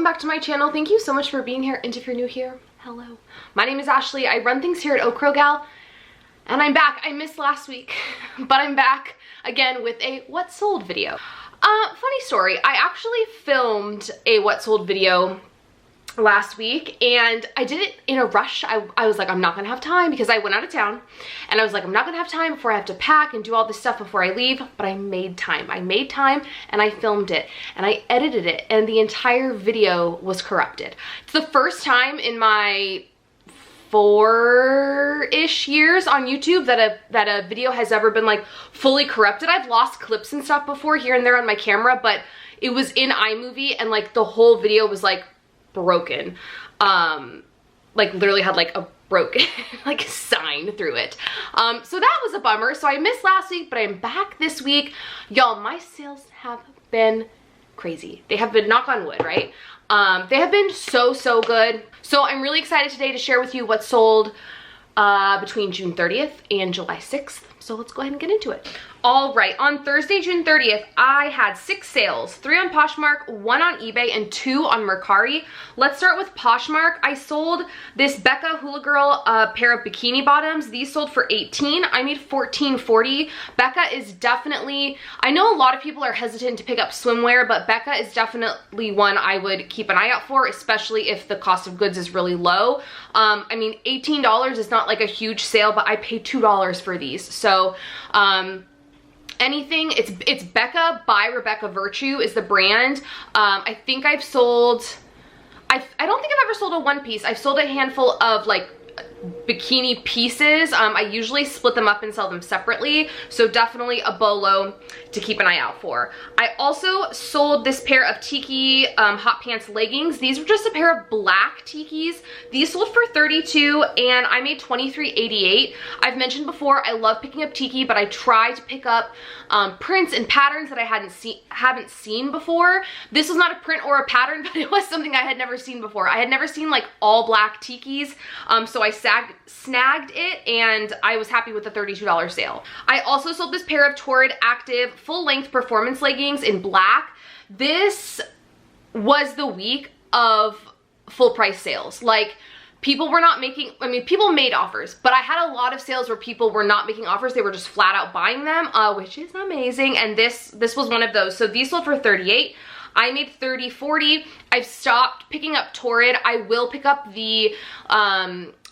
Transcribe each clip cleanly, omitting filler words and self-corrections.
welcome back to my channel. Thank you so much for being here, and if you're new here, hello. My name is Ashley. I run things here at Oak Crow Gal, and I'm back. I missed last week, but I'm back again with a what sold video. Funny story, I actually filmed a what sold video last week, and I did it in a rush. I was like, I'm not gonna have time, because I went out of town, and I was like, I'm not gonna have time before I have to pack and do all this stuff before I leave, but I made time. I made time, and I filmed it, and I edited it, and the entire video was corrupted. It's the first time in my 4-ish years on YouTube that a video has ever been like fully corrupted. I've lost clips and stuff before here and there on my camera, but it was in iMovie, and like the whole video was like broken, like literally had like a broken like sign through it, so that was a bummer. So I missed last week, but I'm back this week. Y'all, my sales have been crazy. They have been, knock on wood, right? They have been so good. So I'm really excited today to share with you what sold between June 30th and July 6th. So let's go ahead and get into it. All right, on Thursday, June 30th, I had 6 sales, 3 on Poshmark, 1 on eBay, and 2 on Mercari. Let's start with Poshmark. I sold this Becca Hula Girl pair of bikini bottoms. These sold for $18. I made $14.40. Becca is definitely, I know a lot of people are hesitant to pick up swimwear, but Becca is definitely one I would keep an eye out for, especially if the cost of goods is really low. I mean, $18 is not like a huge sale, but I paid $2 for these. So, anything, it's Becca by Rebecca Virtue is the brand. I think I've sold, I don't think I've ever sold a one piece. I've sold a handful of like bikini pieces. I usually split them up and sell them separately, so definitely a bolo to keep an eye out for. I also sold this pair of Tiki hot pants leggings. These were just a pair of black Tikis. These sold for $32, and I made $23.88. I've mentioned before, I love picking up Tiki, but I try to pick up prints and patterns that I haven't seen before. This was not a print or a pattern, but it was something I had never seen before. I had never seen like all black Tikis, so I snagged it, and I was happy with the $32 sale. I also sold this pair of Torrid Active full-length performance leggings in black. This was the week of full price sales. Like, people were not making, I mean, people made offers, but I had a lot of sales where people were not making offers. They were just flat out buying them, which is amazing. And this was one of those. So these sold for $38. I made $30.40. I've stopped picking up Torrid. I will pick up the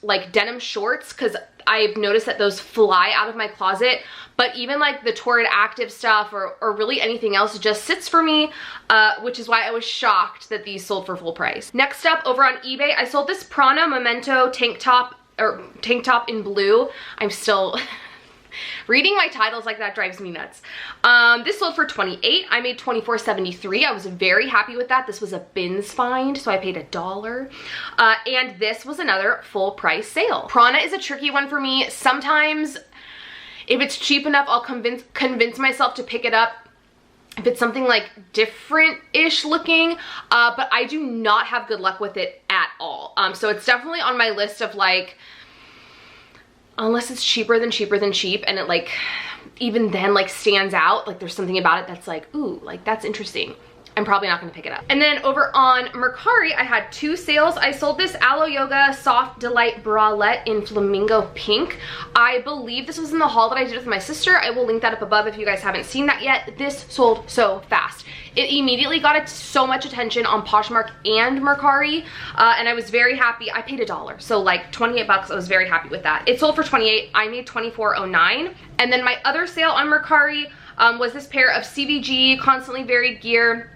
like denim shorts, because I've noticed that those fly out of my closet, but even like the Torrid Active stuff or really anything else just sits for me, which is why I was shocked that these sold for full price. Next up, over on eBay, I sold this Prana Memento tank top in blue. I'm still reading my titles like that drives me nuts. This sold for $28. I made $24.73. I was very happy with that. This was a bins find, so I paid $1. And this was another full price sale. Prana is a tricky one for me. Sometimes if it's cheap enough, I'll convince myself to pick it up if it's something like different-ish looking, but I do not have good luck with it at all. So it's definitely on my list of like, unless it's cheaper than cheap, and it like, even then like stands out, like there's something about it that's like, ooh, like that's interesting, I'm probably not gonna pick it up. And then over on Mercari, I had 2 sales. I sold this Aloe Yoga Soft Delight bralette in flamingo pink. I believe this was in the haul that I did with my sister. I will link that up above if you guys haven't seen that yet. This sold so fast. It immediately got so much attention on Poshmark and Mercari, and I was very happy. I paid $1, so like 28 bucks. I was very happy with that. It sold for $28. I made $24.09. And then my other sale on Mercari was this pair of CVG Constantly Varied Gear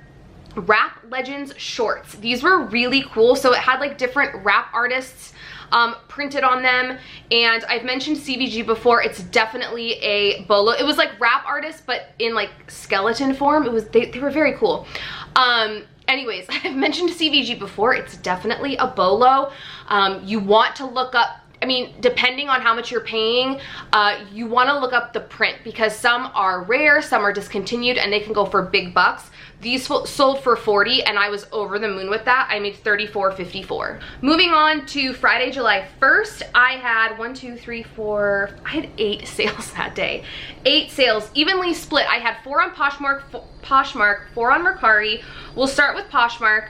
Rap Legends shorts. These were really cool. So it had like different rap artists printed on them, and I've mentioned CVG before. It's definitely a bolo. It was like rap artists, but in like skeleton form. It was, they were very cool. Anyways, I've mentioned CVG before. It's definitely a bolo. You want to look up, I mean, depending on how much you're paying, you want to look up the print, because some are rare, some are discontinued, and they can go for big bucks. These sold for $40, and I was over the moon with that. I made $34.54. Moving on to Friday, July 1st, I had 1, 2, 3, 4, I had 8 sales that day. 8 sales, evenly split. I had 4 on Poshmark, 4 on Mercari. We'll start with Poshmark.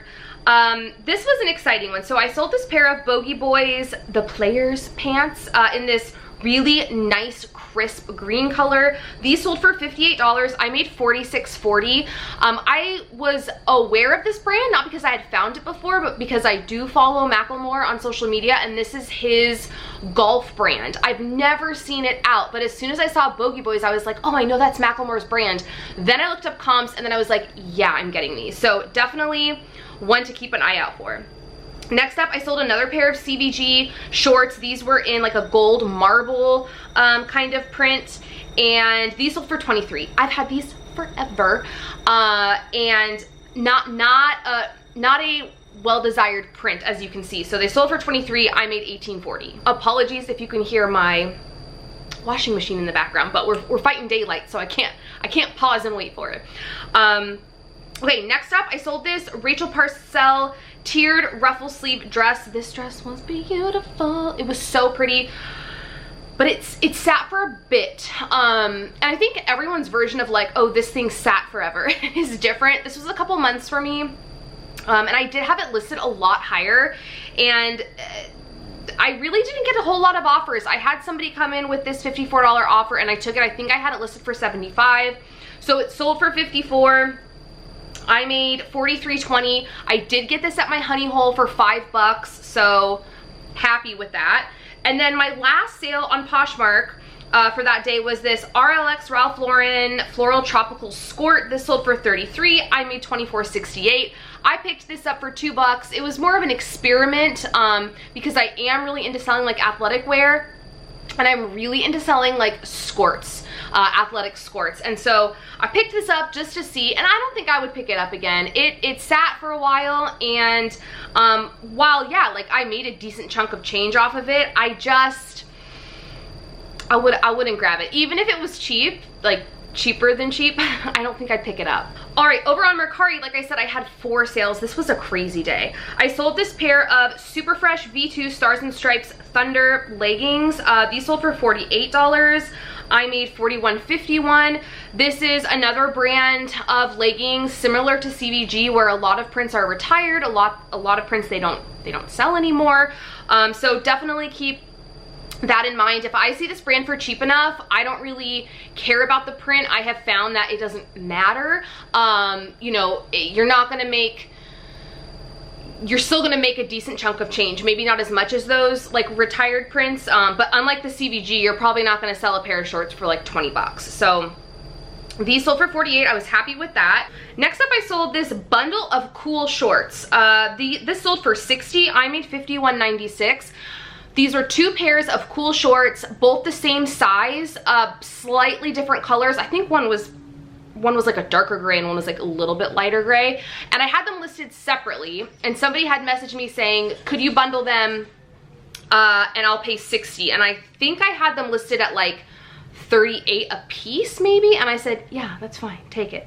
This was an exciting one. So I sold this pair of Bogey Boys, the Players pants, in this really nice crisp green color. These sold for $58. I made $46.40. I was aware of this brand, not because I had found it before, but because I do follow Macklemore on social media, and this is his golf brand. I've never seen it out, but as soon as I saw Bogey Boys, I was like, oh, I know that's Macklemore's brand. Then I looked up comps, and then I was like, yeah, I'm getting these. So definitely one to keep an eye out for. Next up, I sold another pair of CBG shorts. These were in like a gold marble kind of print, and these sold for $23. I've had these forever, and not a well-desired print, as you can see. So they sold for $23. I made $18.40. Apologies if you can hear my washing machine in the background, but we're fighting daylight, so I can't pause and wait for it. Okay, next up, I sold this Rachel Parcell tiered ruffle sleeve dress. This dress was beautiful. It was so pretty, but it sat for a bit. And I think everyone's version of like, oh, this thing sat forever is different. This was a couple months for me. And I did have it listed a lot higher, and I really didn't get a whole lot of offers. I had somebody come in with this $54 offer, and I took it. I think I had it listed for $75. So it sold for $54. I made $43.20. I did get this at my honey hole for $5, so happy with that. And then my last sale on Poshmark for that day was this RLX Ralph Lauren Floral Tropical Skirt. This sold for $33. I made $24.68. I picked this up for $2. It was more of an experiment because I am really into selling like athletic wear, and I'm really into selling like skirts, athletic skirts. And so I picked this up just to see, and I don't think I would pick it up again. It sat for a while, and while yeah, like I made a decent chunk of change off of it, I wouldn't grab it. Even if it was cheap, like cheaper than cheap, I don't think I'd pick it up. All right, over on Mercari, like I said, I had 4 sales. This was a crazy day. I sold this pair of Super Fresh V2 Stars and Stripes Thunder leggings. These sold for $48. I made $41.51. This is another brand of leggings similar to CVG, where a lot of prints are retired. A lot of prints they don't sell anymore. So definitely keep that in mind. If I see this brand for cheap enough, I don't really care about the print. I have found that it doesn't matter. You know, you're still gonna make a decent chunk of change. Maybe not as much as those like retired prints, but unlike the CVG, you're probably not gonna sell a pair of shorts for like $20. So these sold for $48. I was happy with that. Next up, I sold this bundle of cool shorts. This sold for $60. I made $51.96. These are 2 pairs of cool shorts, both the same size, slightly different colors. I think one was like a darker gray and one was like a little bit lighter gray. And I had them listed separately, and somebody had messaged me saying, could you bundle them and I'll pay $60. And I think I had them listed at like $38 a piece maybe, and I said, yeah, that's fine, take it.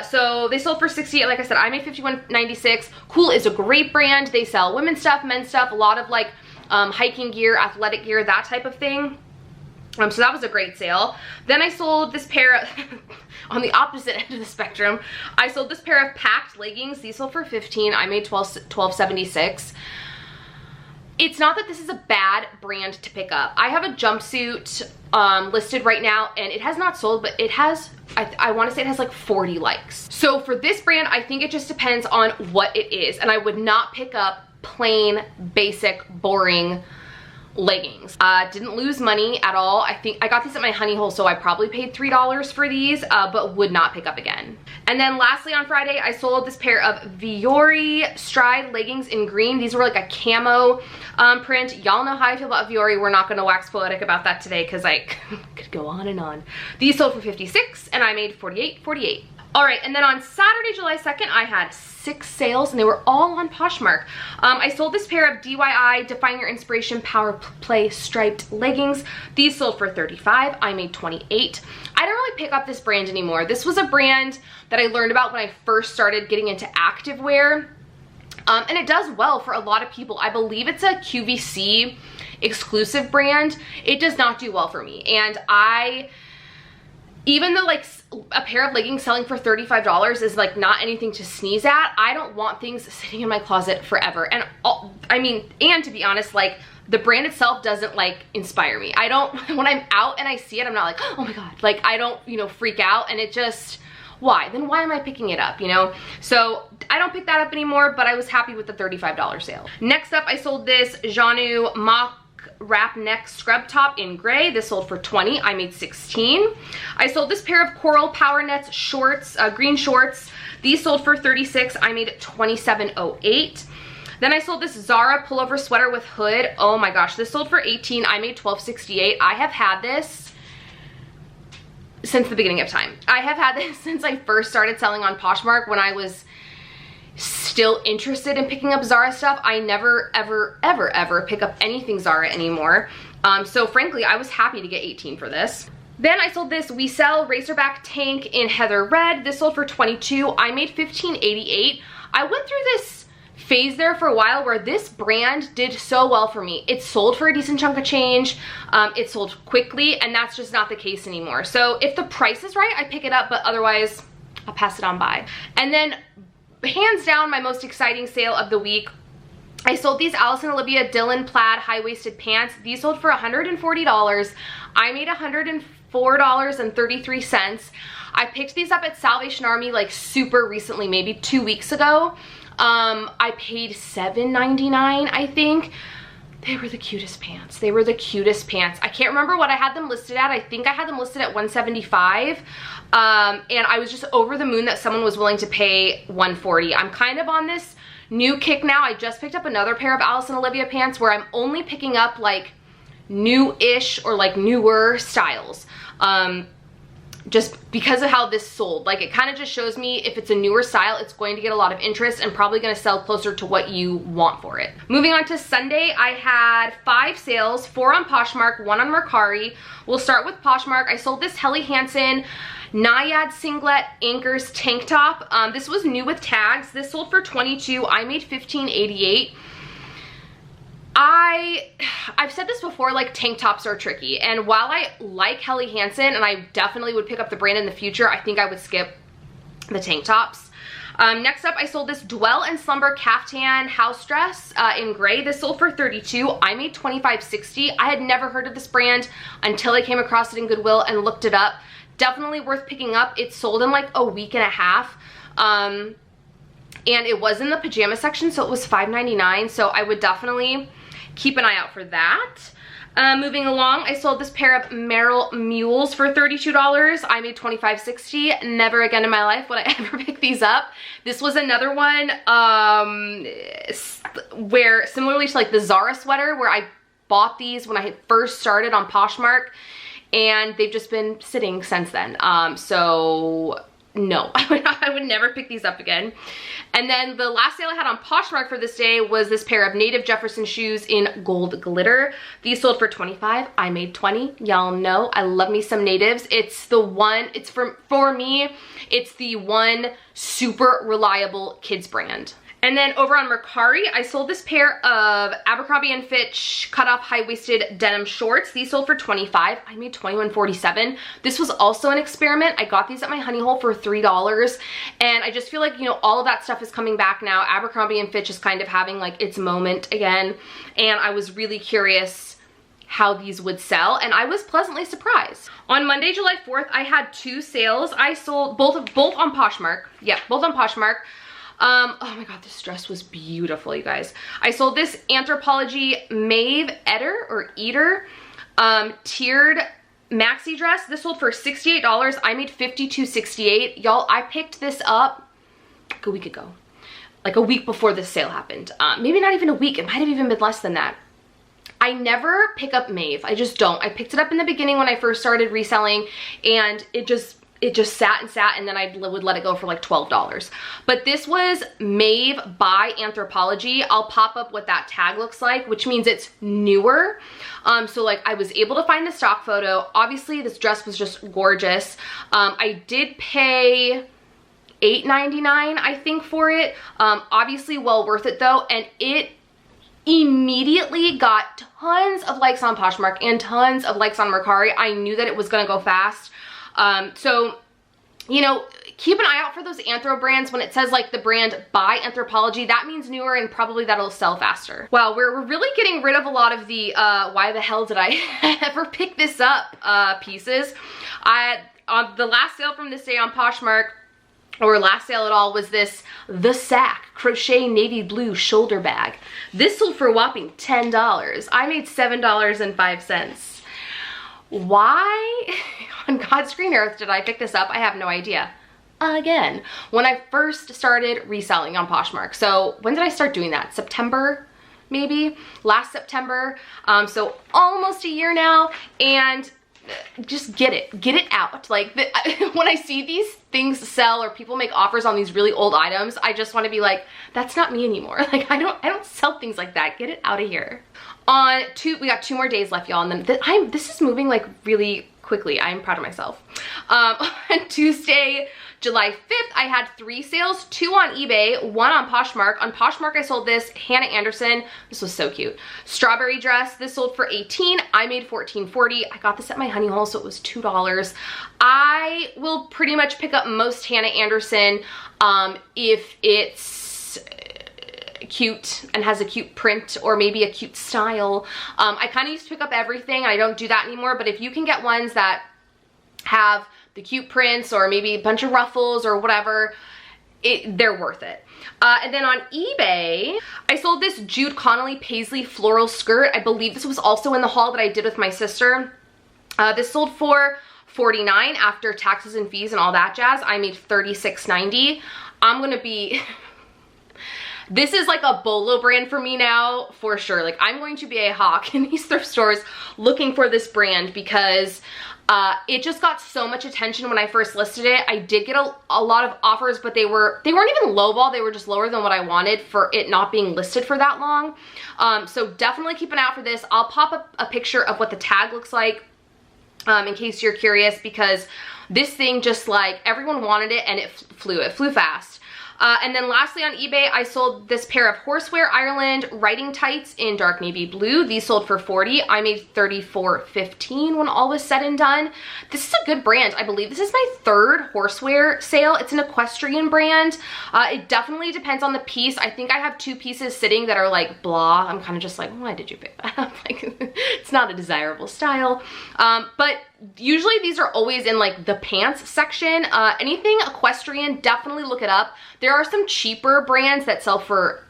So they sold for $60. Like I said, I made $51.96. Cool is a great brand. They sell women's stuff, men's stuff, a lot of like hiking gear, athletic gear, that type of thing. So that was a great sale. Then I sold this pair of on the opposite end of the spectrum, I sold this pair of packed leggings. These sold for $15. I made $12.76. It's not that this is a bad brand to pick up. I have a jumpsuit listed right now, and it has not sold, but it has, I want to say it has like 40 likes. So for this brand, I think it just depends on what it is, and I would not pick up plain, basic, boring leggings. Didn't lose money at all. I think I got these at my honey hole, so I probably paid $3 for these, but would not pick up again. And then lastly on Friday, I sold this pair of Vuori Stride leggings in green. These were like a camo print. Y'all know how I feel about Vuori. We're not gonna wax poetic about that today because I could go on and on. These sold for $56 and I made $48.48. All right, and then on Saturday, July 2nd, I had 6 sales, and they were all on Poshmark. I sold this pair of DIY Define Your Inspiration Power Play striped leggings. These sold for $35. I made $28. I don't really pick up this brand anymore. This was a brand that I learned about when I first started getting into activewear, and it does well for a lot of people. I believe it's a QVC exclusive brand. It does not do well for me, and even though like a pair of leggings selling for $35 is like not anything to sneeze at, I don't want things sitting in my closet forever. And I mean, and to be honest, like the brand itself doesn't like inspire me. I don't, when I'm out and I see it, I'm not like, oh my God, like I don't, you know, freak out, and it just, why? Then why am I picking it up, you know? So I don't pick that up anymore, but I was happy with the $35 sale. Next up, I sold this Janu mock wrap neck scrub top in gray. This sold for $20. I made $16. I sold this pair of coral power nets shorts, green shorts. These sold for $36. I made $27.08. Then I sold this Zara pullover sweater with hood. Oh my gosh, this sold for $18. I made $12.68. I have had this since the beginning of time. I have had this since I first started selling on Poshmark when I was still interested in picking up Zara stuff. I never, ever, ever, ever pick up anything Zara anymore. So frankly, I was happy to get $18 for this. Then I sold this We Sell Racerback tank in heather red. This sold for $22. I made $15.88. I went through this phase there for a while where this brand did so well for me. It sold for a decent chunk of change. It sold quickly, and that's just not the case anymore. So if the price is right, I pick it up, but otherwise I'll pass it on by. And then hands down, my most exciting sale of the week, I sold these Alice and Olivia Dillon plaid high-waisted pants. These sold for $140. I made $104.33. I picked these up at Salvation Army like super recently, maybe 2 weeks ago. I paid $7.99, I think. They were the cutest pants. They were the cutest pants. I can't remember what I had them listed at. I think I had them listed at $175. And I was just over the moon that someone was willing to pay $140. I'm kind of on this new kick now. I just picked up another pair of Alice and Olivia pants where I'm only picking up like new-ish or like newer styles. Just because of how this sold. Like it kind of just shows me if it's a newer style, it's going to get a lot of interest and probably going to sell closer to what you want for it. Moving on to Sunday, I had 5 sales, 4 on Poshmark, 1 on Mercari. We'll start with Poshmark. I sold this Helly Hansen Naiad singlet anchors tank top. This was new with tags. This sold for $22. I made $15.88. I've said this before, like tank tops are tricky, and while I like Helly Hansen and I definitely would pick up the brand in the future, I think I would skip the tank tops. Next up, I sold this Dwell and Slumber caftan house dress in gray. This sold for $32. I made $25.60. I had never heard of this brand until I came across it in Goodwill and looked it up. Definitely worth picking up. It sold in like a week and a half. And it was in the pajama section, so it was $5.99. So I would definitely keep an eye out for that. Moving along, I sold this pair of Merrill Mules for $32. I made $25.60. Never again in my life would I ever pick these up. This was another one where, similarly to like the Zara sweater, where I bought these when I had first started on Poshmark, and they've just been sitting since then. So no, I would never pick these up again. And then the last sale I had on Poshmark for this day was this pair of Native Jefferson shoes in gold glitter. These sold for $25. I made $20. Y'all know I love me some Natives. It's the one, it's for me, it's the one super reliable kids brand. And then over on Mercari, I sold this pair of Abercrombie & Fitch cutoff high-waisted denim shorts. These sold for $25. I made $21.47. This was also an experiment. I got these at my honey hole for $3. And I just feel like, you know, all of that stuff is coming back now. Abercrombie & Fitch is kind of having like its moment again. And I was really curious how these would sell, and I was pleasantly surprised. On Monday, July 4th, I had 2 sales. I sold both on Poshmark. Yeah, both on Poshmark. Oh my god, this dress was beautiful, you guys. I sold this Anthropologie Maeve Eater tiered maxi dress. This sold for $68. I made $52.68. Y'all, I picked this up like a week ago. Like a week before this sale happened. Maybe not even a week. It might have even been less than that. I never pick up Maeve. I just don't. I picked it up in the beginning when I first started reselling, and it just sat and sat, and then I would let it go for like $12. But this was Maeve by Anthropologie. I'll pop up what that tag looks like, which means it's newer. So like I was able to find the stock photo. Obviously this dress was just gorgeous. I did pay $8.99 I think for it. Obviously well worth it though, and it immediately got tons of likes on Poshmark and tons of likes on Mercari. I knew that it was gonna go fast. So, you know, keep an eye out for those Anthro brands. When it says like the brand by Anthropologie, that means newer and probably that'll sell faster. Wow, we're really getting rid of a lot of the why the hell did I ever pick this up pieces. On the last sale from this day on Poshmark, or last sale at all, was this The Sack crochet navy blue shoulder bag. This sold for a whopping $10. I made $7.05. Why on God's green earth did I pick this up? I have no idea. Again, when I first started reselling on Poshmark. So when did I start doing that? September, maybe? Last September. So almost a year now, and just get it out. Like when I see these things sell or people make offers on these really old items, I just want to be like, that's not me anymore. Like I don't sell things like that. Get it out of here. We got 2 more days left, y'all, and then this is moving like really quickly. I'm proud of myself. On Tuesday, July 5th, I had 3 sales, 2 on eBay, 1 on Poshmark. On Poshmark, I sold this Hannah Anderson. This was so cute. Strawberry dress. This sold for $18. I made $14.40. I got this at my honey hole, so it was $2. I will pretty much pick up most Hannah Anderson if it's cute and has a cute print or maybe a cute style. I kind of used to pick up everything. I don't do that anymore, but if you can get ones that have the cute prints or maybe a bunch of ruffles or whatever, they're worth it. And then on eBay, I sold this Jude Connolly Paisley floral skirt. I believe this was also in the haul that I did with my sister. This sold for $49 after taxes and fees and all that jazz. I made $36.90. I'm gonna be this is like a Bolo brand for me now, for sure. Like I'm going to be a hawk in these thrift stores looking for this brand because it just got so much attention when I first listed it. I did get a lot of offers, but they weren't even lowball. They were just lower than what I wanted for it not being listed for that long. So definitely keep an eye out for this. I'll pop up a picture of what the tag looks like in case you're curious, because this thing just like everyone wanted it and it flew fast. And then lastly on eBay, I sold this pair of Horsewear Ireland riding tights in dark navy blue. These sold for $40. I made $34.15 when all was said and done. This is a good brand. I believe this is my 3rd Horsewear sale. It's an equestrian brand. It definitely depends on the piece. I think I have 2 pieces sitting that are like blah. I'm kind of just like, why did you pick that up? Like, it's not a desirable style. But usually these are always in like the pants section. Anything equestrian, definitely look it up. There are some cheaper brands that sell for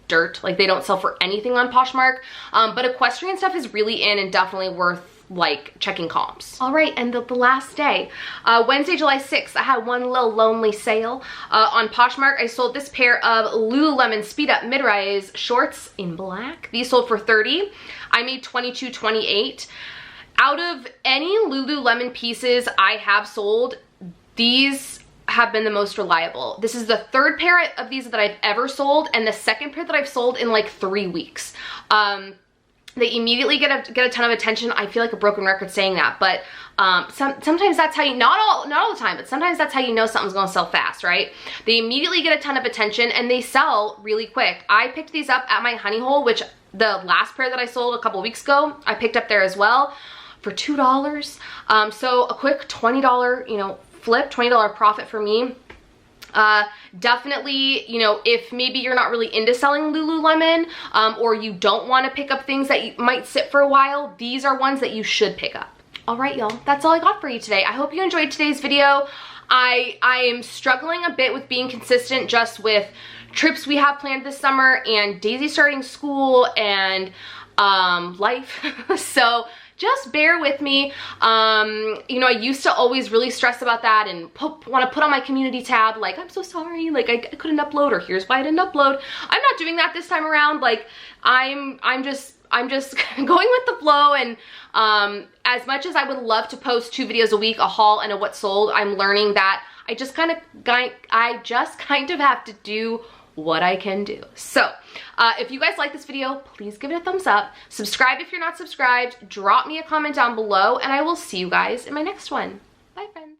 dirt, like they don't sell for anything on Poshmark, but equestrian stuff is really in and definitely worth like checking comps. All right, and the last day, Wednesday, July 6th, I had one little lonely sale. On Poshmark, I sold this pair of Lululemon Speed Up mid-rise shorts in black. These sold for $30. I made $22.28. Out of any Lululemon pieces I have sold, these have been the most reliable. This is the 3rd pair of these that I've ever sold, and the 2nd pair that I've sold in like 3 weeks. They immediately get a ton of attention. I feel like a broken record saying that, but sometimes that's how you, not all the time, but sometimes that's how you know something's gonna sell fast, right? They immediately get a ton of attention and they sell really quick. I picked these up at my honey hole, which the last pair that I sold a couple weeks ago, I picked up there as well for $2. So a quick $20, you know, flip, $20 profit for me. Definitely, you know, if maybe you're not really into selling Lululemon, or you don't want to pick up things that you might sit for a while, these are ones that you should pick up. All right, y'all, that's all I got for you today. I hope you enjoyed today's video. I am struggling a bit with being consistent just with trips we have planned this summer and Daisy starting school and life. So just bear with me. You know, I used to always really stress about that and want to put on my community tab like, I'm so sorry, like I couldn't upload, or here's why I didn't upload. I'm not doing that this time around. Like I'm just going with the flow, and as much as I would love to post 2 videos a week, a haul and a what sold, I'm learning that I just kind of have to do what I can do. So if you guys like this video, please give it a thumbs up. Subscribe if you're not subscribed. Drop me a comment down below, and I will see you guys in my next one. Bye, friends.